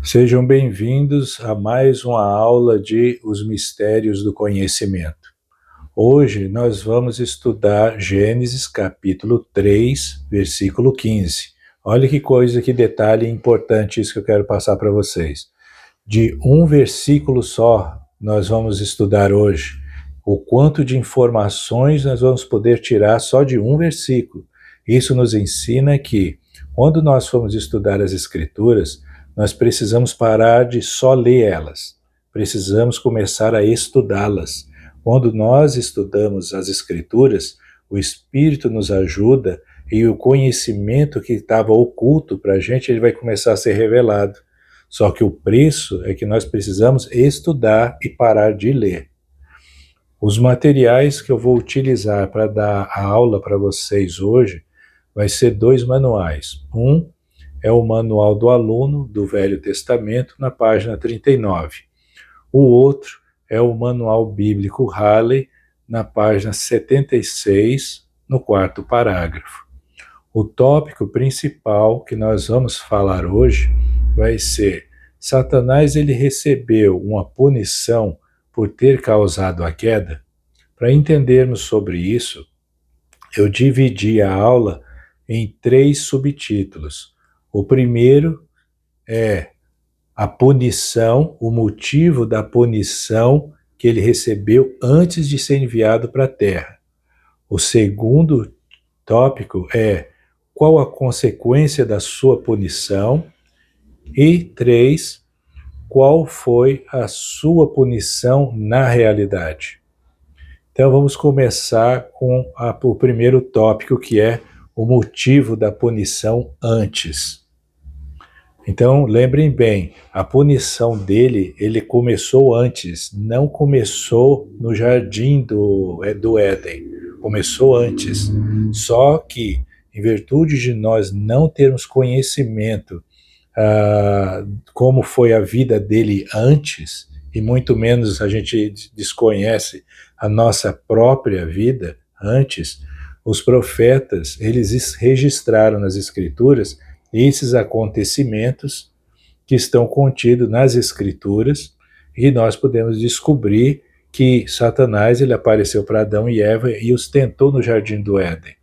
Sejam bem-vindos a mais uma aula de Os Mistérios do Conhecimento. Hoje nós vamos estudar Gênesis capítulo 3, versículo 15. Olha que coisa, que detalhe importante isso que eu quero passar para vocês. De um versículo só nós vamos estudar hoje. O quanto de informações nós vamos poder tirar só de um versículo. Isso nos ensina que, quando nós formos estudar as Escrituras, nós precisamos parar de só ler elas. Precisamos começar a estudá-las. Quando nós estudamos as Escrituras, o Espírito nos ajuda e o conhecimento que estava oculto para a gente, ele vai começar a ser revelado. Só que o preço é que nós precisamos estudar e parar de ler. Os materiais que eu vou utilizar para dar a aula para vocês hoje vai ser dois manuais. Um é o Manual do Aluno do Velho Testamento, na página 39. O outro é o Manual Bíblico Halley, na página 76, no quarto parágrafo. O tópico principal que nós vamos falar hoje vai ser: Satanás ele recebeu uma punição por ter causado a queda? Para entendermos sobre isso, eu dividi a aula em 3 subtítulos. O primeiro é a punição, o motivo da punição que ele recebeu antes de ser enviado para a Terra. O segundo tópico é qual a consequência da sua punição. E 3, qual foi a sua punição na realidade. Então vamos começar com o primeiro tópico, que é o motivo da punição antes. Então lembrem bem, a punição dele, ele começou antes, não começou no jardim do Éden, começou antes. Só que, em virtude de nós não termos conhecimento como foi a vida dele antes, e muito menos a gente desconhece a nossa própria vida antes, os profetas, eles registraram nas Escrituras esses acontecimentos que estão contidos nas Escrituras, e nós podemos descobrir que Satanás ele apareceu para Adão e Eva e os tentou no jardim do Éden.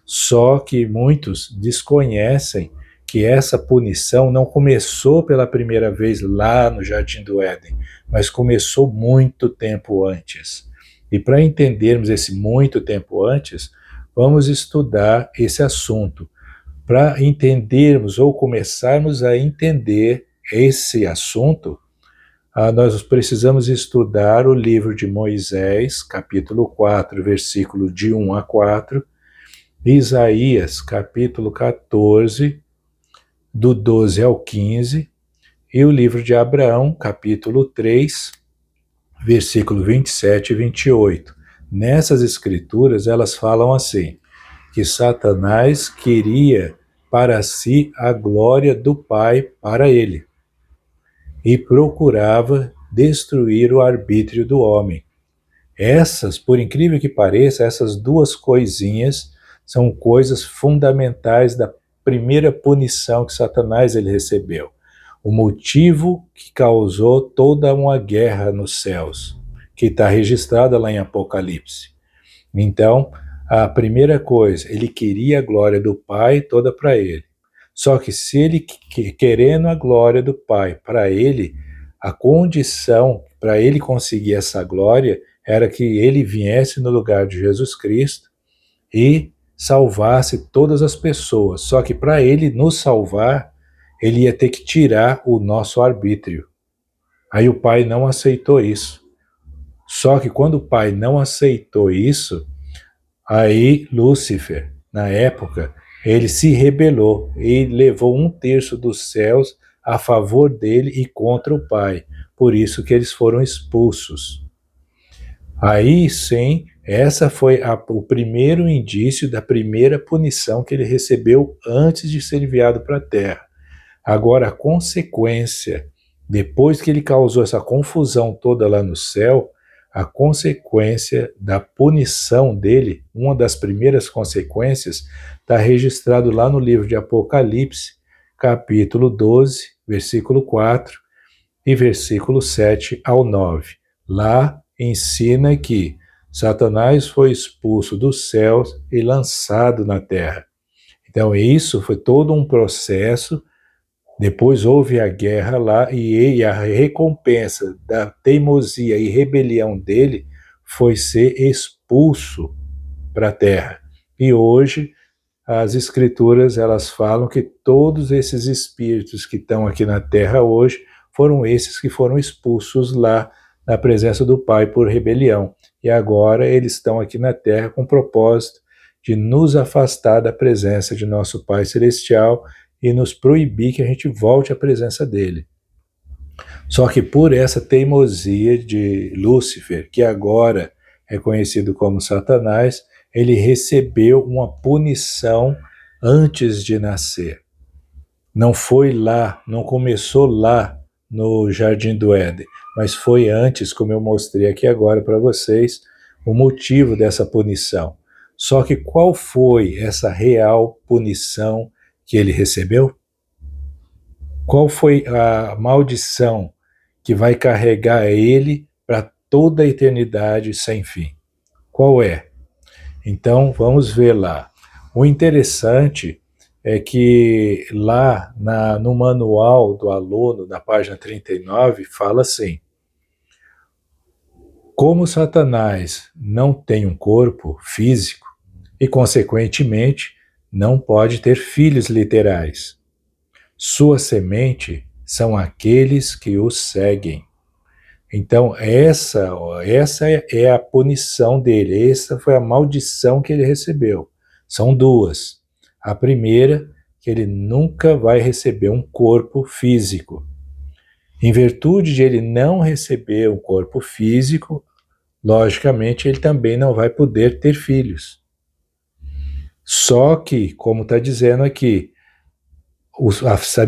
Só que muitos desconhecem que essa punição não começou pela primeira vez lá no Jardim do Éden, mas começou muito tempo antes. E para entendermos esse muito tempo antes, vamos estudar esse assunto. Para entendermos ou começarmos a entender esse assunto, nós precisamos estudar o livro de Moisés, capítulo 4, versículo de 1 a 4, Isaías, capítulo 14, do 12 ao 15, e o livro de Abraão, capítulo 3, versículo 27 e 28. Nessas escrituras, elas falam assim, que Satanás queria para si a glória do Pai para ele, e procurava destruir o arbítrio do homem. Essas, por incrível que pareça, essas duas coisinhas são coisas fundamentais da primeira punição que Satanás ele recebeu. O motivo que causou toda uma guerra nos céus, que está registrada lá em Apocalipse. Então, a primeira coisa, ele queria a glória do Pai toda para ele. Só que se ele, querendo a glória do Pai para ele, a condição para ele conseguir essa glória era que ele viesse no lugar de Jesus Cristo e salvasse todas as pessoas. Só que para ele nos salvar, ele ia ter que tirar o nosso arbítrio. Aí o Pai não aceitou isso. Só que quando o Pai não aceitou isso, aí Lúcifer, na época, ele se rebelou e levou 1/3 dos céus a favor dele e contra o Pai. Por isso que eles foram expulsos. Aí sim, essa foi o primeiro indício da primeira punição que ele recebeu antes de ser enviado para a Terra. Agora, a consequência, depois que ele causou essa confusão toda lá no céu, a consequência da punição dele, uma das primeiras consequências, está registrado lá no livro de Apocalipse, capítulo 12, versículo 4 e versículo 7 ao 9. Lá ensina que Satanás foi expulso dos céus e lançado na terra. Então isso foi todo um processo. Depois houve a guerra lá e a recompensa da teimosia e rebelião dele foi ser expulso para a terra. E hoje as escrituras elas falam que todos esses espíritos que estão aqui na terra hoje foram esses que foram expulsos lá na presença do Pai por rebelião. E agora eles estão aqui na terra com o propósito de nos afastar da presença de nosso Pai Celestial e nos proibir que a gente volte à presença dele. Só que por essa teimosia de Lúcifer, que agora é conhecido como Satanás, ele recebeu uma punição antes de nascer. Não foi lá, não começou lá no Jardim do Éden, mas foi antes, como eu mostrei aqui agora para vocês, o motivo dessa punição. Só que qual foi essa real punição que ele recebeu? Qual foi a maldição que vai carregar ele para toda a eternidade sem fim? Qual é? Então, vamos ver lá. O interessante é que lá no manual do aluno, na página 39, fala assim: como Satanás não tem um corpo físico e, consequentemente, não pode ter filhos literais, sua semente são aqueles que o seguem. Então, essa é a punição dele, essa foi a maldição que ele recebeu. São duas. A primeira, que ele nunca vai receber um corpo físico. Em virtude de ele não receber um corpo físico, logicamente ele também não vai poder ter filhos. Só que, como está dizendo aqui,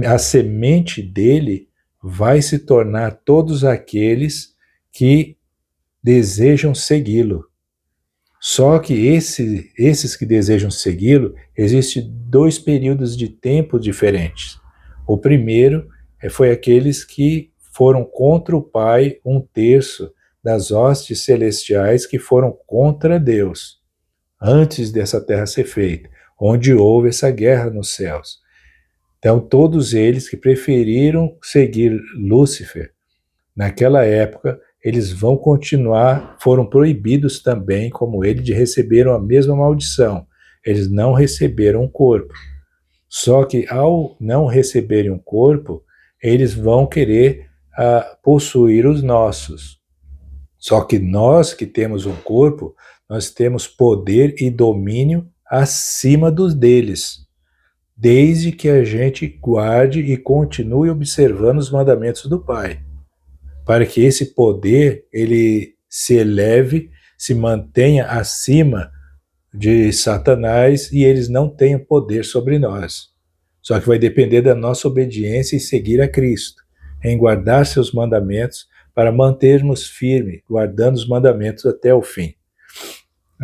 a semente dele vai se tornar todos aqueles que desejam segui-lo. Só que esses que desejam segui-lo, existem dois períodos de tempo diferentes. O primeiro foi aqueles que foram contra o Pai, 1/3 das hostes celestiais que foram contra Deus, antes dessa terra ser feita, onde houve essa guerra nos céus. Então, todos eles que preferiram seguir Lúcifer, naquela época, eles vão continuar, foram proibidos também, como ele, de receberam a mesma maldição. Eles não receberam um corpo. Só que, ao não receberem um corpo, eles vão querer possuir os nossos. Só que nós que temos um corpo, nós temos poder e domínio acima dos deles, desde que a gente guarde e continue observando os mandamentos do Pai, para que esse poder ele se eleve, se mantenha acima de Satanás e eles não tenham poder sobre nós. Só que vai depender da nossa obediência e seguir a Cristo, em guardar seus mandamentos para mantermos firme, guardando os mandamentos até o fim.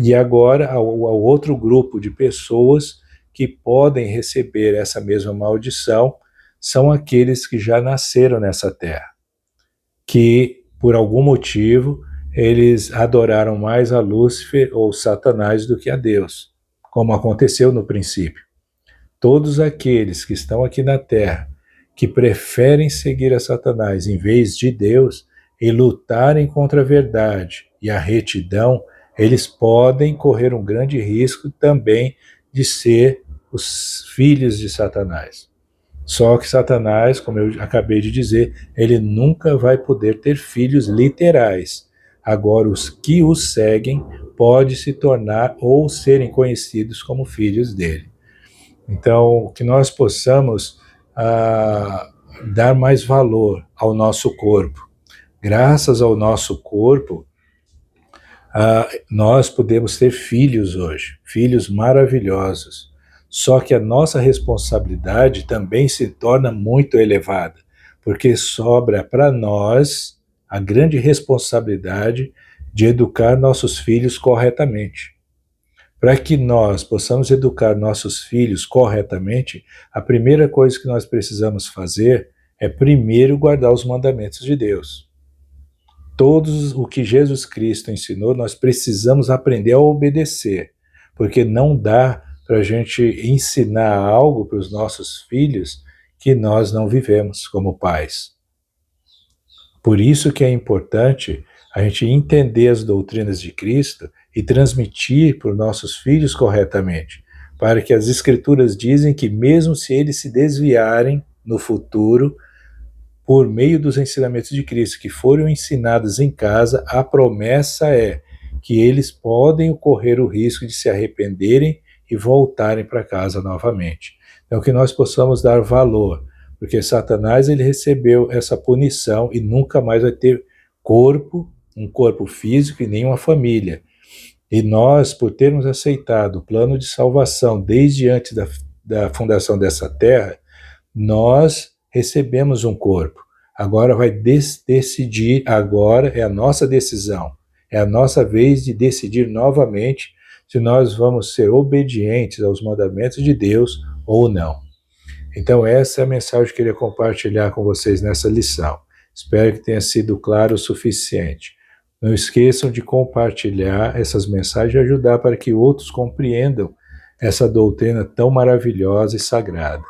E agora, ao outro grupo de pessoas que podem receber essa mesma maldição são aqueles que já nasceram nessa terra, que por algum motivo eles adoraram mais a Lúcifer ou Satanás do que a Deus, como aconteceu no princípio. Todos aqueles que estão aqui na terra que preferem seguir a Satanás em vez de Deus e lutarem contra a verdade e a retidão, eles podem correr um grande risco também de ser os filhos de Satanás. Só que Satanás, como eu acabei de dizer, ele nunca vai poder ter filhos literais. Agora, os que o seguem podem se tornar ou serem conhecidos como filhos dele. Então, que nós possamos dar mais valor ao nosso corpo. Graças ao nosso corpo, nós podemos ter filhos hoje, filhos maravilhosos. Só que a nossa responsabilidade também se torna muito elevada, porque sobra para nós a grande responsabilidade de educar nossos filhos corretamente. Para que nós possamos educar nossos filhos corretamente, a primeira coisa que nós precisamos fazer é primeiro guardar os mandamentos de Deus. Todos o que Jesus Cristo ensinou, nós precisamos aprender a obedecer, porque não dá para a gente ensinar algo para os nossos filhos que nós não vivemos como pais. Por isso que é importante a gente entender as doutrinas de Cristo e transmitir para os nossos filhos corretamente, para que as Escrituras dizem que mesmo se eles se desviarem no futuro, por meio dos ensinamentos de Cristo que foram ensinados em casa, a promessa é que eles podem correr o risco de se arrependerem e voltarem para casa novamente. Então que nós possamos dar valor, porque Satanás ele recebeu essa punição e nunca mais vai ter um corpo físico e nem uma família. E nós, por termos aceitado o plano de salvação desde antes da fundação dessa terra, nós recebemos um corpo. Agora vai decidir, agora é a nossa decisão. É a nossa vez de decidir novamente se nós vamos ser obedientes aos mandamentos de Deus ou não. Então essa é a mensagem que eu queria compartilhar com vocês nessa lição. Espero que tenha sido claro o suficiente. Não esqueçam de compartilhar essas mensagens e ajudar para que outros compreendam essa doutrina tão maravilhosa e sagrada.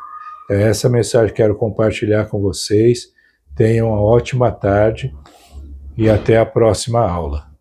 É essa mensagem que quero compartilhar com vocês. Tenham uma ótima tarde e até a próxima aula.